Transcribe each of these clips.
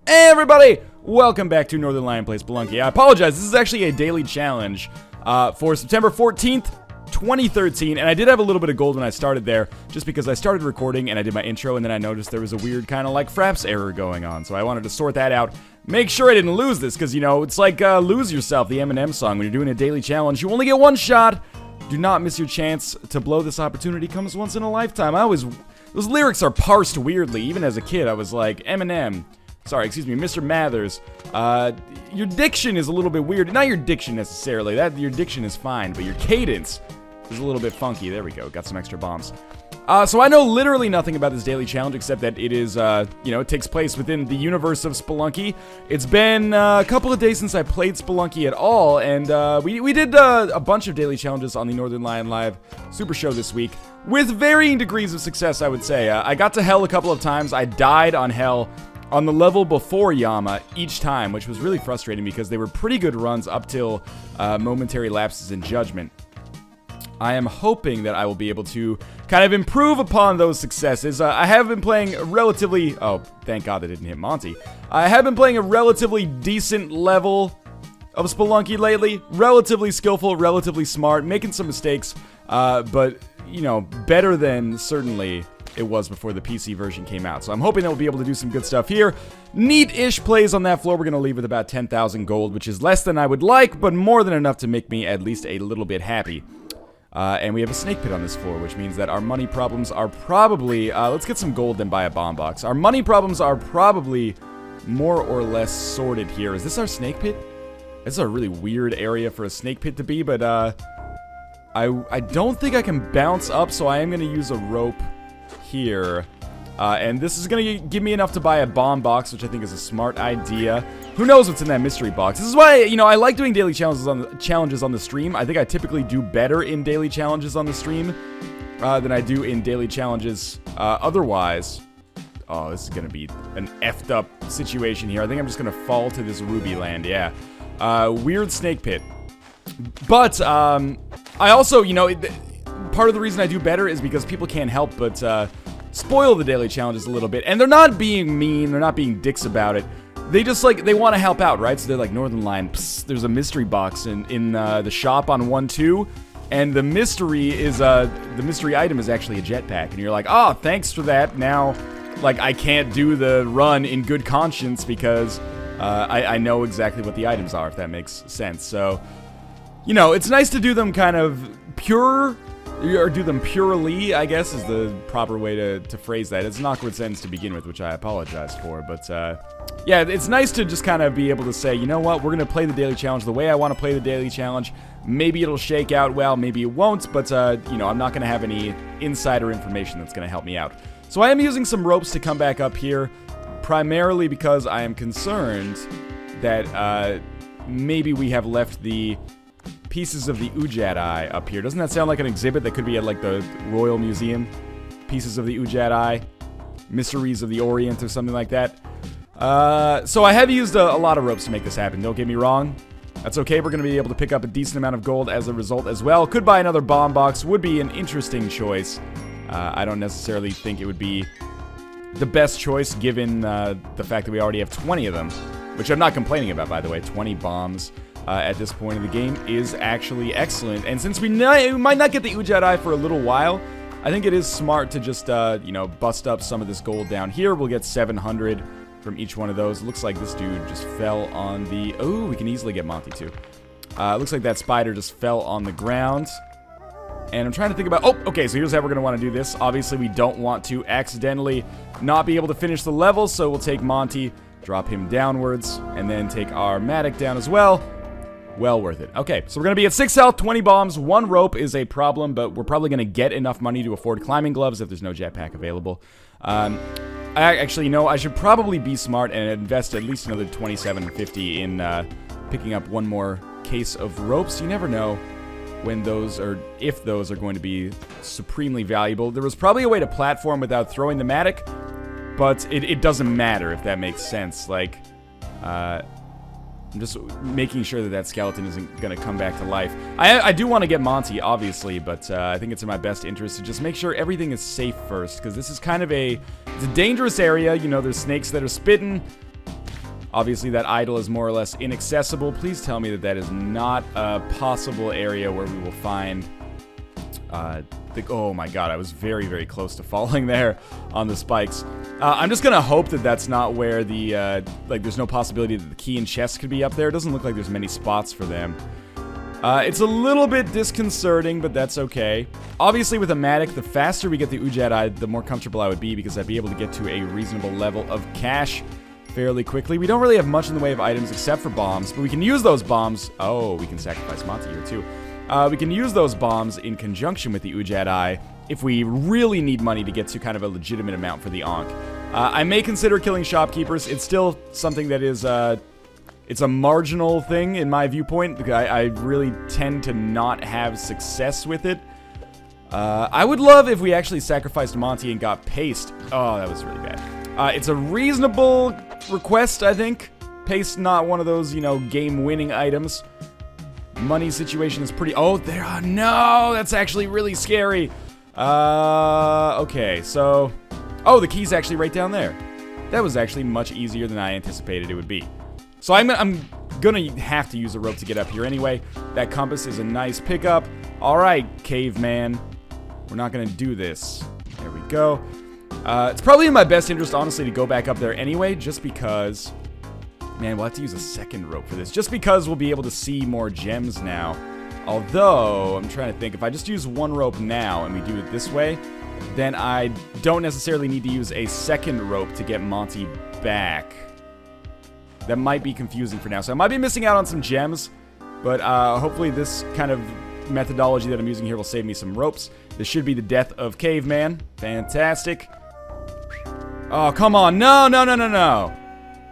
Hey everybody! Welcome back to Northernlion Plays Spelunky. I apologize, this is actually a daily challenge for September 14th, 2013, and I did have a little bit of gold when I started there, just because I started recording and I did my intro, and then I noticed there was a weird kind of like fraps error going on, so I wanted to sort that out. Make sure I didn't lose this, because, you know, it's like Lose Yourself, the Eminem song. When you're doing a daily challenge, you only get one shot. Do not miss your chance to blow. This opportunity comes once in a lifetime. Those lyrics are parsed weirdly. Even as a kid, I was like, Eminem. Sorry, excuse me, Mr. Mathers. Your diction is a little bit weird. Not your diction necessarily. Your diction is fine, but your cadence is a little bit funky. There we go. Got some extra bombs. So I know literally nothing about this daily challenge except that it is, you know, it takes place within the universe of Spelunky. It's been a couple of days since I played Spelunky at all, and we did a bunch of daily challenges on the Northernlion Live Super Show this week with varying degrees of success, I would say. I got to Hell a couple of times. I died on Hell on the level before Yama each time, which was really frustrating because they were pretty good runs up till momentary lapses in judgment. I am hoping that I will be able to kind of improve upon those successes. I have been playing a relatively... Oh, thank God that didn't hit Monty. I have been playing a relatively decent level of Spelunky lately. Relatively skillful, relatively smart, making some mistakes, but, you know, better than certainly it was before the PC version came out. So I'm hoping that we'll be able to do some good stuff here. Neat-ish plays on that floor. We're going to leave with about 10,000 gold, which is less than I would like, but more than enough to make me at least a little bit happy. And we have a snake pit on this floor, which means that our money problems are probably... let's get some gold, then buy a bomb box. Our money problems are probably more or less sorted here. Is this our snake pit? This is a really weird area for a snake pit to be, but I don't think I can bounce up, so I am going to use a rope here. And this is going to give me enough to buy a bomb box, which I think is a smart idea. Who knows what's in that mystery box? This is why, you know, I like doing daily challenges on the stream. I think I typically do better in daily challenges on the stream than I do in daily challenges otherwise. Oh, this is going to be an effed up situation here. I think I'm just going to fall to this ruby land, yeah. Weird snake pit. But, I also, you know, part of the reason I do better is because people can't help but spoil the daily challenges a little bit. And they're not being mean, they're not being dicks about it. They just, like, they want to help out, right? So they're like, Northernlion, psst, there's a mystery box in the shop on 1-2, and the mystery is, the mystery item is actually a jetpack. And you're like, oh, thanks for that. Now, like, I can't do the run in good conscience because I know exactly what the items are, if that makes sense. So, you know, it's nice to do them kind of pure, or do them purely, I guess, is the proper way to phrase that. It's an awkward sentence to begin with, which I apologize for, but, yeah, it's nice to just kind of be able to say, you know what, we're going to play the daily challenge the way I want to play the daily challenge. Maybe it'll shake out well, maybe it won't, but, you know, I'm not going to have any insider information that's going to help me out. So I am using some ropes to come back up here, primarily because I am concerned that, maybe we have left the pieces of the Ujat Eye up here. Doesn't that sound like an exhibit that could be at, like, the Royal Museum? Pieces of the Ujat Eye, Mysteries of the Orient, or something like that. So I have used a lot of ropes to make this happen, don't get me wrong. That's okay, we're going to be able to pick up a decent amount of gold as a result as well. Could buy another bomb box, would be an interesting choice. I don't necessarily think it would be the best choice given the fact that we already have 20 of them. Which I'm not complaining about, by the way. 20 bombs at this point in the game is actually excellent. And since we might not get the Ujat Eye for a little while, I think it is smart to just, you know, bust up some of this gold down here. We'll get 700 from each one of those. Looks like this dude just fell on the... Oh, we can easily get Monty, too. Looks like that spider just fell on the ground. And I'm trying to think about... Oh, okay, so here's how we're going to want to do this. Obviously, we don't want to accidentally not be able to finish the level, so we'll take Monty, drop him downwards, and then take our Matic down as well. Well worth it. Okay, so we're going to be at 6 health, 20 bombs. 1 rope is a problem, but we're probably going to get enough money to afford climbing gloves if there's no jetpack available. Actually, no, I should probably be smart and invest at least another $27.50 in picking up 1 more case of ropes. You never know when those, or if those are going to be supremely valuable. There was probably a way to platform without throwing the Matic, but it doesn't matter if that makes sense. Like, I'm just making sure that that skeleton isn't going to come back to life. I do want to get Monty, obviously, but I think it's in my best interest to just make sure everything is safe first, because this is kind of it's a dangerous area. You know, there's snakes that are spitting. Obviously, that idol is more or less inaccessible. Please tell me that that is not a possible area where we will find... oh my god, I was very, very close to falling there on the spikes. I'm just gonna hope that that's not where the, like, there's no possibility that the key and chest could be up there. It doesn't look like there's many spots for them. It's a little bit disconcerting, but that's okay. Obviously, with a Matic, the faster we get the Ujat, the more comfortable I would be, because I'd be able to get to a reasonable level of cash fairly quickly. We don't really have much in the way of items except for bombs, but we can use those bombs. Oh, we can sacrifice Monty here, too. We can use those bombs in conjunction with the Ujat if we really need money to get to kind of a legitimate amount for the Ankh. I may consider killing shopkeepers. It's still something that is... it's a marginal thing in my viewpoint. I really tend to not have success with it. I would love if we actually sacrificed Monty and got paste. Oh, that was really bad. It's a reasonable request, I think. Paste, not one of those, you know, game-winning items. Money situation is pretty... Oh, there... Oh, no! That's actually really scary. Okay, so... Oh, the key's actually right down there. That was actually much easier than I anticipated it would be. So I'm gonna have to use a rope to get up here anyway. That compass is a nice pickup. Alright, caveman. We're not gonna do this. There we go. It's probably in my best interest, honestly, to go back up there anyway, just because... Man, we'll have to use a second rope for this. Just because we'll be able to see more gems now. Although, I'm trying to think, if I just use one rope now and we do it this way, then I don't necessarily need to use a second rope to get Monty back. That might be confusing for now. So I might be missing out on some gems, but hopefully this kind of methodology that I'm using here will save me some ropes. This should be the death of Caveman. Fantastic. Oh, come on. No, no, no, no, no.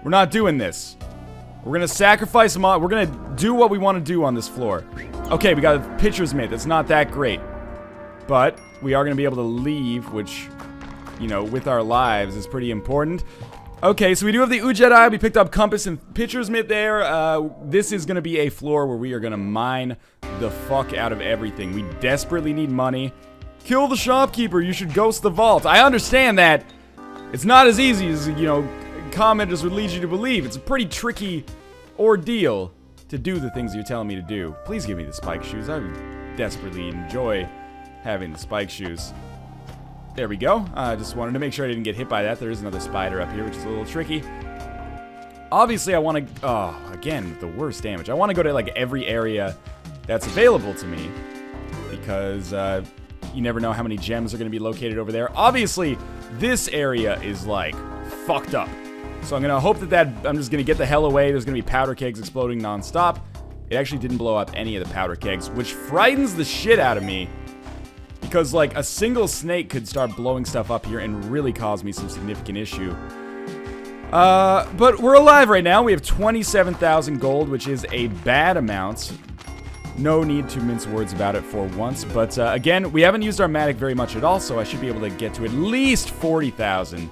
We're not doing this. We're going to sacrifice Monty. We're going to do what we want to do on this floor. Okay, we got a pitcher's mitt. That's not that great. But we are going to be able to leave, which, you know, with our lives is pretty important. Okay, so we do have the Ujat. We picked up compass and pitcher's mitt there. This is going to be a floor where we are going to mine the fuck out of everything. We desperately need money. Kill the shopkeeper. You should ghost the vault. I understand that. It's not as easy as, you know, commenters would lead you to believe. It's a pretty tricky ordeal to do the things you're telling me to do. Please give me the spike shoes. I desperately enjoy having the spike shoes. There we go. I just wanted to make sure I didn't get hit by that. There is another spider up here, which is a little tricky. Obviously, I want to... Oh, again, the worst damage. I want to go to, like, every area that's available to me. Because you never know how many gems are going to be located over there. Obviously, this area is, like, fucked up. So I'm going to hope that I'm just going to get the hell away. There's going to be powder kegs exploding nonstop. It actually didn't blow up any of the powder kegs, which frightens the shit out of me. Because, like, a single snake could start blowing stuff up here and really cause me some significant issue. But we're alive right now. We have 27,000 gold, which is a bad amount. No need to mince words about it for once. But, again, we haven't used our Matic very much at all, so I should be able to get to at least 40,000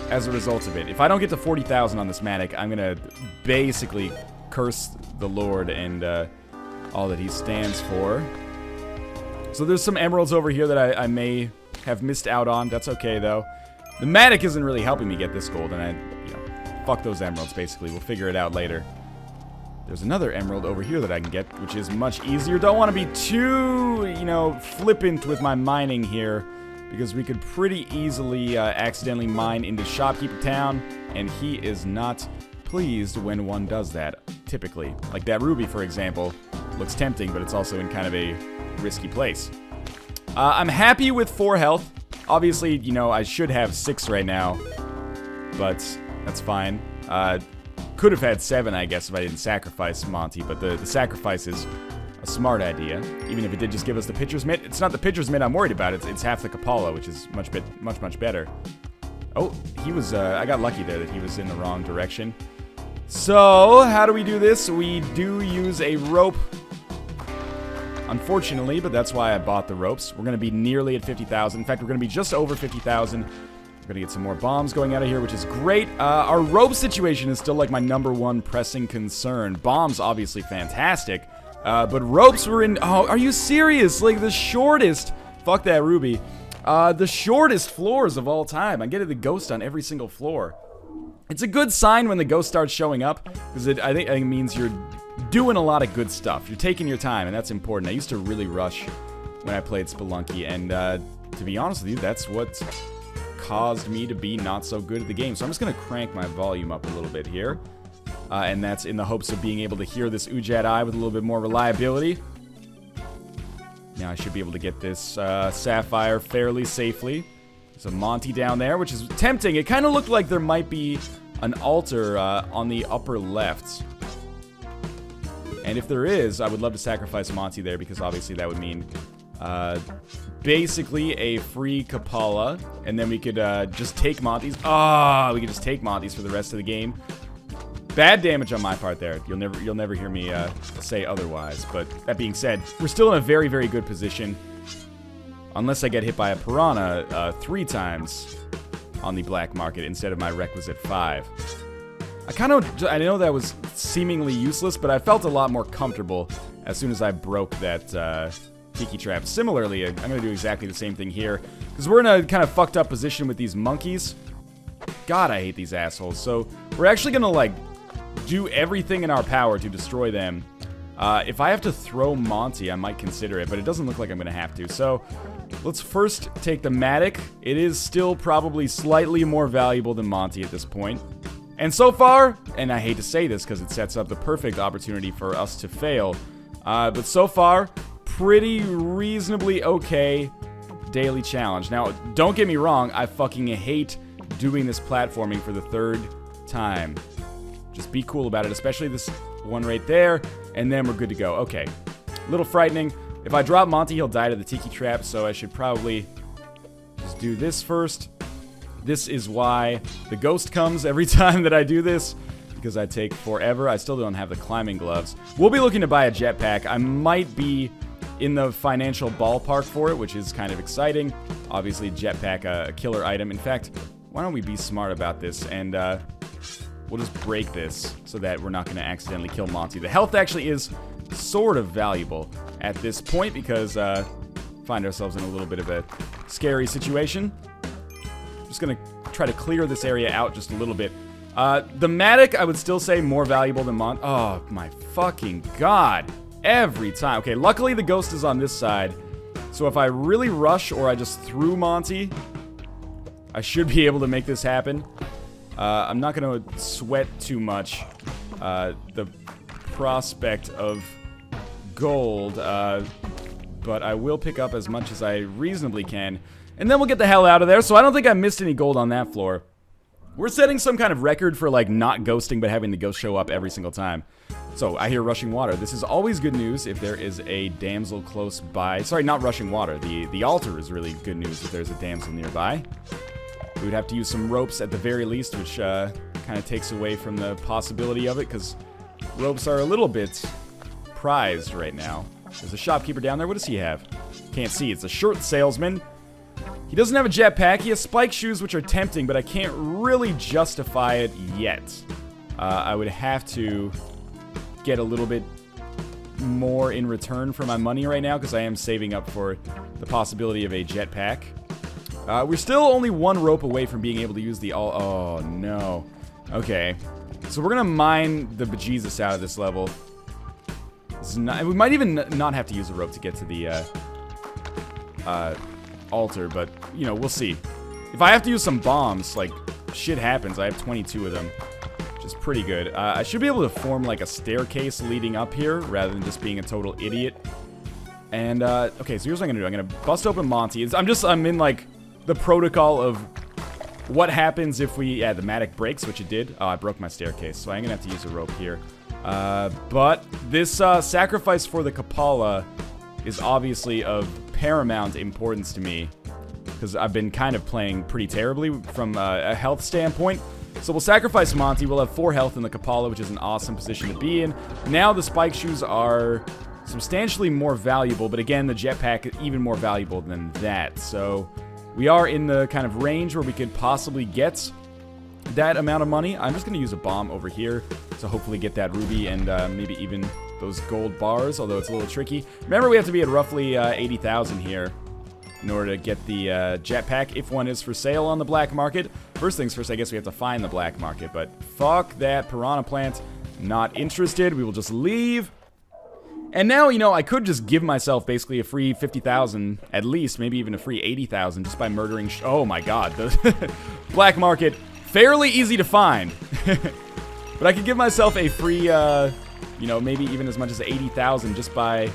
as a result of it. If I don't get to 40,000 on this Matic, I'm going to basically curse the Lord and all that he stands for. So there's some emeralds over here that I may have missed out on. That's okay, though. The Matic isn't really helping me get this gold, and fuck those emeralds, basically. We'll figure it out later. There's another emerald over here that I can get, which is much easier. Don't want to be too, you know, flippant with my mining here, because we could pretty easily accidentally mine into Shopkeeper Town, and he is not pleased when one does that, typically. Like that ruby, for example, looks tempting, but it's also in kind of a risky place. I'm happy with 4 health. Obviously, you know, I should have 6 right now, but that's fine. Could have had 7, I guess, if I didn't sacrifice Monty, but the sacrifice is a smart idea, even if it did just give us the pitcher's mitt. It's not the pitcher's mitt I'm worried about. It's half the Kapala, which is much better. Oh, he was, I got lucky there that he was in the wrong direction. So, how do we do this? We do use a rope, unfortunately, but that's why I bought the ropes. We're going to be nearly at 50,000. In fact, we're going to be just over 50,000. We're going to get some more bombs going out of here, which is great. Our rope situation is still like my #1 pressing concern. Bombs, obviously fantastic. But ropes were in... Oh, are you serious? Like the shortest... Fuck that ruby. The shortest floors of all time. I'm getting the ghost on every single floor. It's a good sign when the ghost starts showing up, because I think it means you're doing a lot of good stuff. You're taking your time, and that's important. I used to really rush when I played Spelunky, and to be honest with you, that's what caused me to be not so good at the game. So I'm just going to crank my volume up a little bit here, and that's in the hopes of being able to hear this Ujat Eye with a little bit more reliability. Now I should be able to get this Sapphire fairly safely. There's a Monty down there, which is tempting. It kind of looked like there might be an altar on the upper left. And if there is, I would love to sacrifice Monty there, because obviously that would mean basically a free Kapala, and then we could just take Monty's. We could just take Monty's for the rest of the game. Bad damage on my part there. You'll never hear me say otherwise. But that being said, we're still in a very, very good position. Unless I get hit by a Piranha 3 times on the black market instead of my requisite 5. I know that was seemingly useless, but I felt a lot more comfortable as soon as I broke that Tiki Trap. Similarly, I'm going to do exactly the same thing here, because we're in a kind of fucked up position with these monkeys. God, I hate these assholes. So we're actually going to, like, do everything in our power to destroy them. If I have to throw Monty, I might consider it, but it doesn't look like I'm going to have to. So let's first take the Matic. It is still probably slightly more valuable than Monty at this point. And so far, and I hate to say this because it sets up the perfect opportunity for us to fail, but so far, pretty reasonably okay daily challenge. Now, don't get me wrong, I fucking hate doing this platforming for the 3rd time. Just be cool about it, especially this one right there, and then we're good to go. Okay, a little frightening. If I drop Monty, he'll die to the Tiki Trap, so I should probably just do this first. This is why the ghost comes every time that I do this, because I take forever. I still don't have the climbing gloves. We'll be looking to buy a jetpack. I might be in the financial ballpark for it, which is kind of exciting. Obviously, jetpack, a killer item. In fact, why don't we be smart about this, and we'll just break this so that we're not going to accidentally kill Monty. The health actually is sort of valuable at this point, because find ourselves in a little bit of a scary situation. Just going to try to clear this area out just a little bit. The Matic, I would still say more valuable than Monty. Oh, my fucking god. Every time. Okay, luckily the ghost is on this side. So if I really rush or I just threw Monty, I should be able to make this happen. I'm not going to sweat too much the prospect of gold, but I will pick up as much as I reasonably can. And then we'll get the hell out of there. So I don't think I missed any gold on that floor. We're setting some kind of record for, like, not ghosting, but having the ghost show up every single time. So, I hear rushing water. This is always good news if there is a damsel close by. Sorry, not rushing water. The altar is really good news if there's a damsel nearby. We would have to use some ropes at the very least, which kind of takes away from the possibility of it, because ropes are a little bit prized right now. There's a shopkeeper down there. What does he have? Can't see. It's a shirt salesman. He doesn't have a jetpack. He has spike shoes, which are tempting, but I can't really justify it yet. I would have to get a little bit more in return for my money right now, because I am saving up for the possibility of a jetpack. We're still only 1 rope away from being able to use the all... Oh, no. Okay. So we're going to mine the bejesus out of this level. This is not, we might even not have to use a rope to get to the altar, but, you know, we'll see. If I have to use some bombs, like, shit happens. I have 22 of them, which is pretty good. I should be able to form, like, a staircase leading up here, rather than just being a total idiot. And, okay, so here's what I'm gonna do. I'm gonna bust open Monty. I'm in, like, the protocol of what happens if we... Yeah, the Matic breaks, which it did. Oh, I broke my staircase, so I'm gonna have to use a rope here. But this sacrifice for the Kapala is obviously of paramount importance to me, because I've been kind of playing pretty terribly from a health standpoint. So we'll sacrifice Monty. We'll have 4 health in the Kapala, which is an awesome position to be in. Now the spike shoes are substantially more valuable, but again, the jetpack is even more valuable than that. So we are in the kind of range where we could possibly get that amount of money. I'm just going to use a bomb over here to hopefully get that ruby and maybe even those gold bars, although it's a little tricky. Remember, we have to be at roughly 80,000 here in order to get the jetpack, if one is for sale on the black market. First things first, I guess we have to find the black market, but fuck that piranha plant. Not interested. We will just leave. And now, you know, I could just give myself basically a free 50,000, at least, maybe even a free 80,000 just by murdering oh my god, the black market, fairly easy to find. But I could give myself a free, you know, maybe even as much as 80,000 just by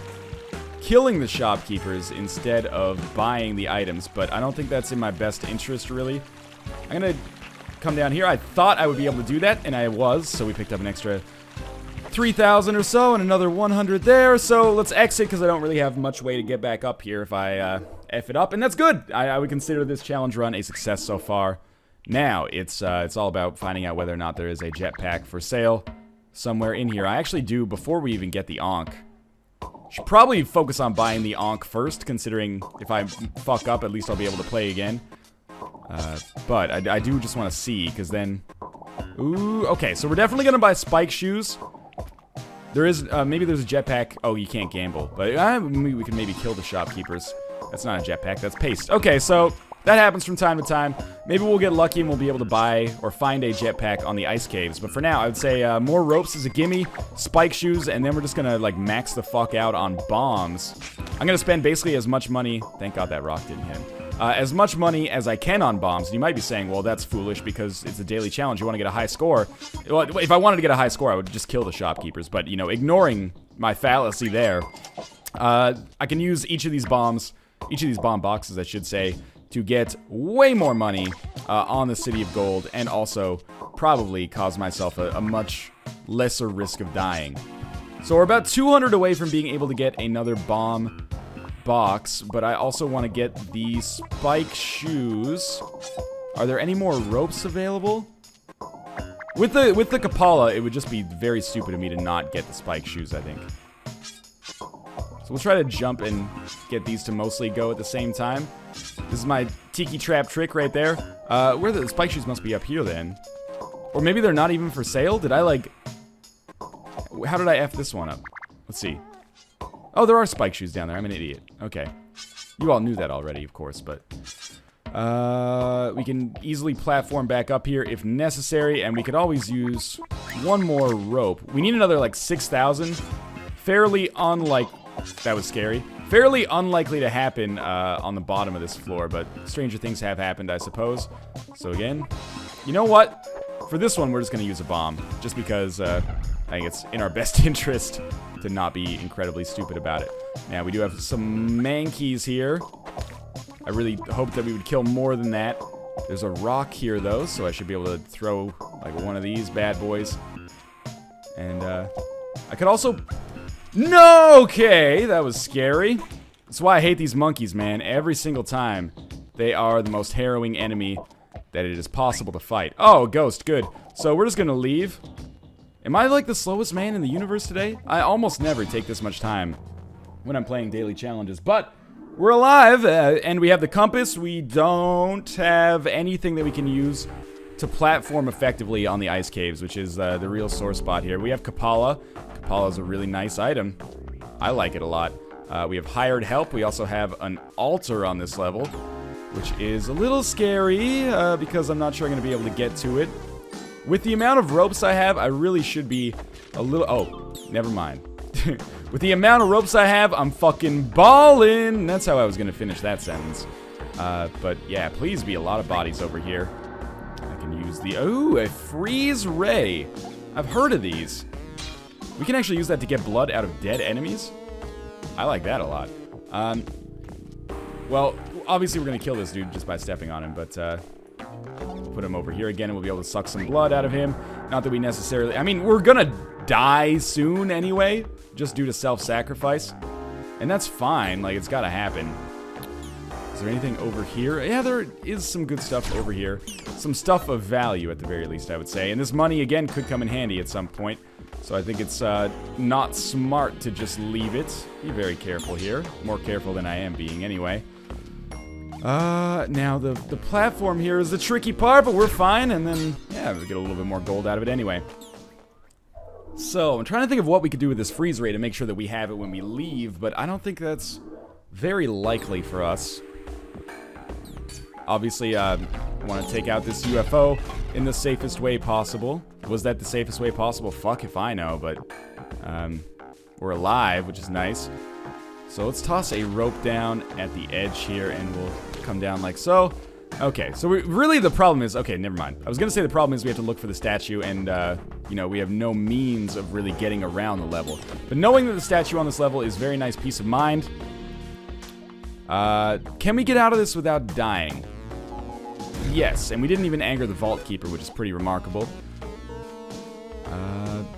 killing the shopkeepers instead of buying the items. But I don't think that's in my best interest, really. I'm gonna come down here. I thought I would be able to do that, and I was, so we picked up an extra 3,000 or so, and another 100 there. So let's exit, because I don't really have much way to get back up here if I F it up, and that's good. I would consider this challenge run a success so far. Now, it's all about finding out whether or not there is a jetpack for sale somewhere in here. I actually do, before we even get the Ankh, should probably focus on buying the Ankh first, considering if I fuck up, at least I'll be able to play again. But I do just want to see, because then... Ooh, okay, so we're definitely going to buy spike shoes. There is, maybe there's a jetpack. Oh, you can't gamble. But we can maybe kill the shopkeepers. That's not a jetpack, that's paste. Okay, so that happens from time to time. Maybe we'll get lucky and we'll be able to buy or find a jetpack on the ice caves. But for now, I would say more ropes is a gimme, spike shoes, and then we're just gonna, like, max the fuck out on bombs. I'm gonna spend basically as much money... Thank God that rock didn't hit him. As much money as I can on bombs. And you might be saying, well, that's foolish because it's a daily challenge. You want to get a high score. Well, if I wanted to get a high score, I would just kill the shopkeepers. But, you know, ignoring my fallacy there, I can use each of these bomb boxes, I should say, to get way more money on the City of Gold, and also probably cause myself a much lesser risk of dying. So we're about 200 away from being able to get another bomb box, but I also want to get these spike shoes. Are there any more ropes available? With the Kapala, it would just be very stupid of me to not get the spike shoes, I think. So we'll try to jump and get these to mostly go at the same time. This is my tiki trap trick right there. Where the spike shoes must be up here then. Or maybe they're not even for sale? Did I, like... How did I F this one up? Let's see. Oh, there are spike shoes down there. I'm an idiot. Okay. You all knew that already, of course, but... we can easily platform back up here if necessary, and we could always use one more rope. We need another, like, 6,000. Fairly unlikely... That was scary. Fairly unlikely to happen on the bottom of this floor, but stranger things have happened, I suppose. So again, you know what? For this one, we're just going to use a bomb, just because I think it's in our best interest to not be incredibly stupid about it. Now, we do have some mankeys here. I really hoped that we would kill more than that. There's a rock here, though, so I should be able to throw, like, one of these bad boys. And, I could also... No! Okay, that was scary. That's why I hate these monkeys, man. Every single time, they are the most harrowing enemy that it is possible to fight. Oh, a ghost, good. So we're just gonna leave. Am I, like, the slowest man in the universe today? I almost never take this much time when I'm playing daily challenges, but we're alive, and we have the compass. We don't have anything that we can use to platform effectively on the ice caves, which is the real sore spot here. We have Kapala. Kapala is a really nice item. I like it a lot. We have hired help. We also have an altar on this level, which is a little scary because I'm not sure I'm going to be able to get to it. With the amount of ropes I have, I really should be a little... Oh, never mind. With the amount of ropes I have, I'm fucking ballin'. That's how I was going to finish that sentence. But yeah, please be a lot of bodies over here. I can use the... Ooh, a freeze ray. I've heard of these. We can actually use that to get blood out of dead enemies. I like that a lot. Well, obviously we're going to kill this dude just by stepping on him, but put him over here again and we'll be able to suck some blood out of him. Not that we necessarily... I mean, we're going to die soon anyway, just due to self-sacrifice. And that's fine, like, it's got to happen. Is there anything over here? Yeah, there is some good stuff over here. Some stuff of value, at the very least, I would say. And this money, again, could come in handy at some point. So I think it's not smart to just leave it. Be very careful here. More careful than I am being anyway. Now the platform here is the tricky part, but we're fine. And then, yeah, we get a little bit more gold out of it anyway. So I'm trying to think of what we could do with this freeze ray to make sure that we have it when we leave, but I don't think that's very likely for us. Obviously, want to take out this UFO in the safest way possible. Was that the safest way possible? Fuck if I know, but we're alive, which is nice. So let's toss a rope down at the edge here, and we'll come down like so. Okay, so really the problem is... Okay, never mind. I was going to say the problem is we have to look for the statue, and, you know, we have no means of really getting around the level. But knowing that the statue on this level is very nice peace of mind. Can we get out of this without dying? Yes, and we didn't even anger the Vault Keeper, which is pretty remarkable.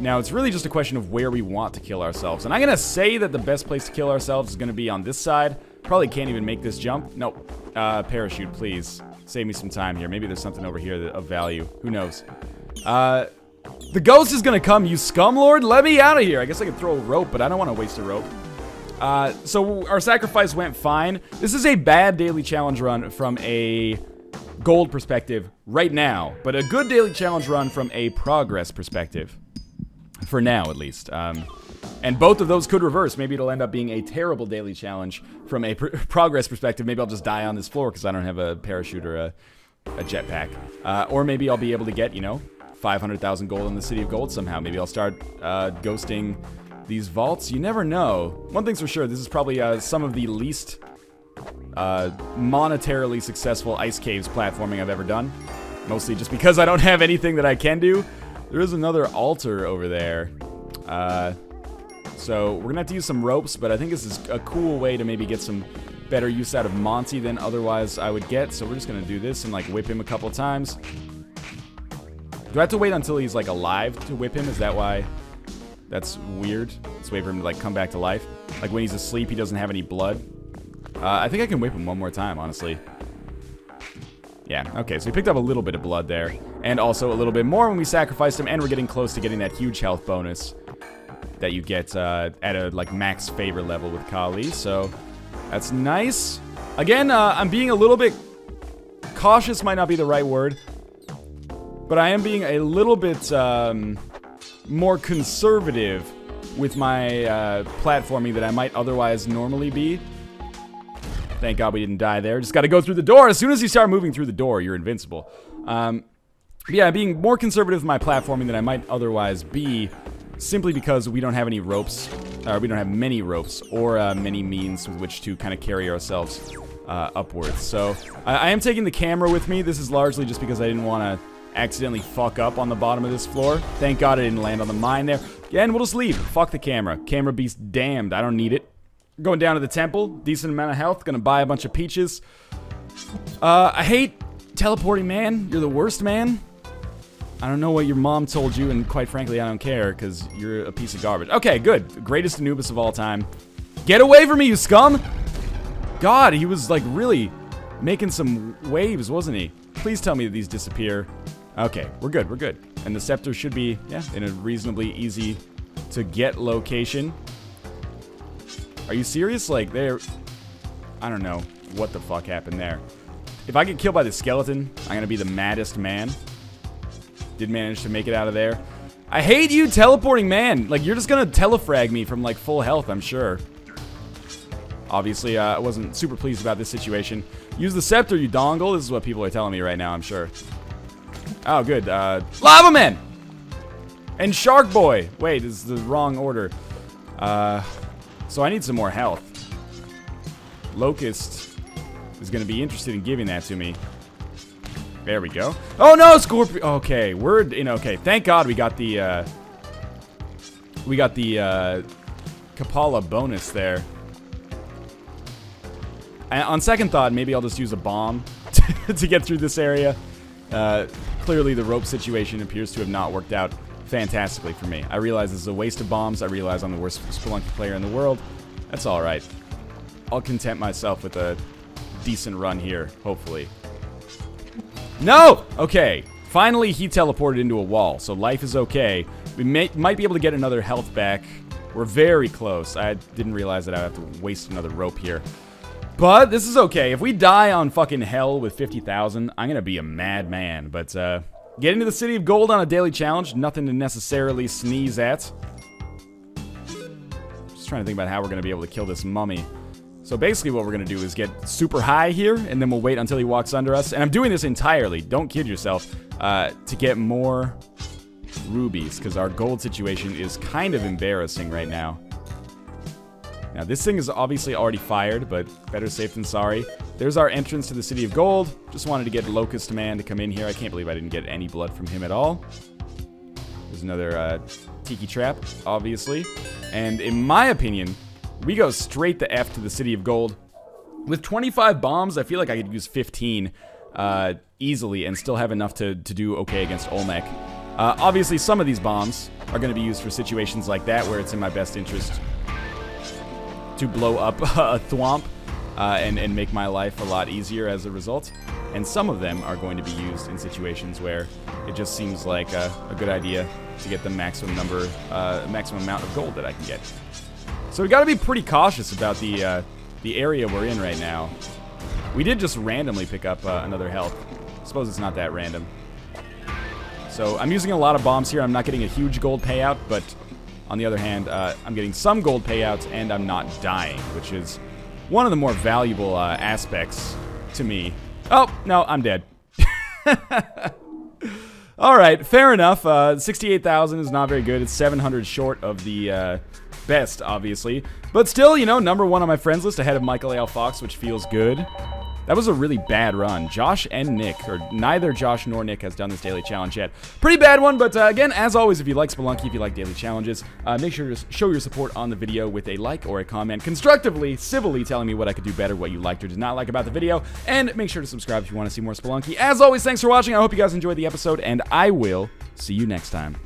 Now, it's really just a question of where we want to kill ourselves. And I'm going to say that the best place to kill ourselves is going to be on this side. Probably can't even make this jump. Nope. Parachute, please. Save me some time here. Maybe there's something over here of value. Who knows? The ghost is going to come, you scumlord. Let me out of here. I guess I could throw a rope, but I don't want to waste a rope. So our sacrifice went fine. This is a bad daily challenge run from a gold perspective right now, but a good daily challenge run from a progress perspective. For now, at least. And both of those could reverse. Maybe it'll end up being a terrible daily challenge from a progress perspective. Maybe I'll just die on this floor because I don't have a parachute or a jetpack. Or maybe I'll be able to get, you know, 500,000 gold in the City of Gold somehow. Maybe I'll start ghosting these vaults. You never know. One thing's for sure, this is probably some of the least monetarily successful ice caves platforming I've ever done. Mostly just because I don't have anything that I can do. There is another altar over there. So we're gonna have to use some ropes, but I think this is a cool way to maybe get some better use out of Monty than otherwise I would get. So we're just gonna do this and like whip him a couple times. Do I have to wait until he's like alive to whip him? Is that why? That's weird. Let's wait for him to like come back to life. Like when he's asleep, he doesn't have any blood. I think I can whip him one more time, honestly. Yeah, okay, so he picked up a little bit of blood there. And also a little bit more when we sacrificed him, and we're getting close to getting that huge health bonus that you get at a, like, max favor level with Kali, so that's nice. Again, I'm being a little bit cautious, might not be the right word, but I am being a little bit more conservative with my platforming than I might otherwise normally be. Thank God we didn't die there. Just got to go through the door. As soon as you start moving through the door, you're invincible. Yeah, being more conservative with my platforming than I might otherwise be, simply because we don't have any ropes, or we don't have many ropes, or many means with which to kind of carry ourselves upwards. So, I am taking the camera with me. This is largely just because I didn't want to accidentally fuck up on the bottom of this floor. Thank God I didn't land on the mine there. Yeah, and we'll just leave. Fuck the camera. Camera beast damned. I don't need it. Going down to the temple, decent amount of health, gonna buy a bunch of peaches. I hate teleporting, man. You're the worst, man. I don't know what your mom told you, and quite frankly, I don't care, because you're a piece of garbage. Okay, good. Greatest Anubis of all time. Get away from me, you scum! God, he was, like, really making some waves, wasn't he? Please tell me that these disappear. Okay, we're good, we're good. And the scepter should be, yeah, in a reasonably easy to get location. Are you serious? Like, they're... I don't know what the fuck happened there. If I get killed by the skeleton, I'm gonna be the maddest man. Did manage to make it out of there. I hate you, teleporting man! Like, you're just gonna telefrag me from, like, full health, I'm sure. Obviously, I wasn't super pleased about this situation. Use the scepter, you dongle. This is what people are telling me right now, I'm sure. Oh, good. Lava Man! And Shark Boy! Wait, this is the wrong order. So I need some more health. Locust is going to be interested in giving that to me. There we go. Oh no, Scorpion! Okay, we're in okay. Thank God we got the Kapala bonus there. And on second thought, maybe I'll just use a bomb to get through this area. Clearly the rope situation appears to have not worked out fantastically for me. I realize this is a waste of bombs. I realize I'm the worst Spelunky player in the world. That's alright. I'll content myself with a decent run here, hopefully. No! Okay. Finally, he teleported into a wall, so life is okay. We might be able to get another health back. We're very close. I didn't realize that I'd have to waste another rope here. But this is okay. If we die on fucking hell with 50,000, I'm gonna be a mad man. But, getting to the City of Gold on a daily challenge, nothing to necessarily sneeze at. Just trying to think about how we're going to be able to kill this mummy. So basically what we're going to do is get super high here, and then we'll wait until he walks under us. And I'm doing this entirely, don't kid yourself, to get more rubies, because our gold situation is kind of embarrassing right now. Now, this thing is obviously already fired, but better safe than sorry. There's our entrance to the City of Gold. Just wanted to get Locust Man to come in here. I can't believe I didn't get any blood from him at all. There's another Tiki Trap, obviously. And in my opinion, we go straight the F to the City of Gold. With 25 bombs, I feel like I could use 15 easily and still have enough to do okay against Olmec. Obviously, some of these bombs are going to be used for situations like that where it's in my best interest to blow up a thwomp and make my life a lot easier as a result. And some of them are going to be used in situations where it just seems like a good idea to get the maximum amount of gold that I can get. So we got to be pretty cautious about the area we're in right now. We did just randomly pick up another health. I suppose it's not that random. So I'm using a lot of bombs here. I'm not getting a huge gold payout, but on the other hand, I'm getting some gold payouts, and I'm not dying, which is one of the more valuable aspects to me. Oh, no, I'm dead. All right, fair enough. 68,000 is not very good. It's 700 short of the best, obviously. But still, you know, #1 on my friends list ahead of Michael A. Fox, which feels good. That was a really bad run. Josh and Nick, or neither Josh nor Nick has done this daily challenge yet. Pretty bad one, but again, as always, if you like Spelunky, if you like daily challenges, make sure to show your support on the video with a like or a comment, constructively, civilly telling me what I could do better, what you liked or did not like about the video, and make sure to subscribe if you want to see more Spelunky. As always, thanks for watching. I hope you guys enjoyed the episode, and I will see you next time.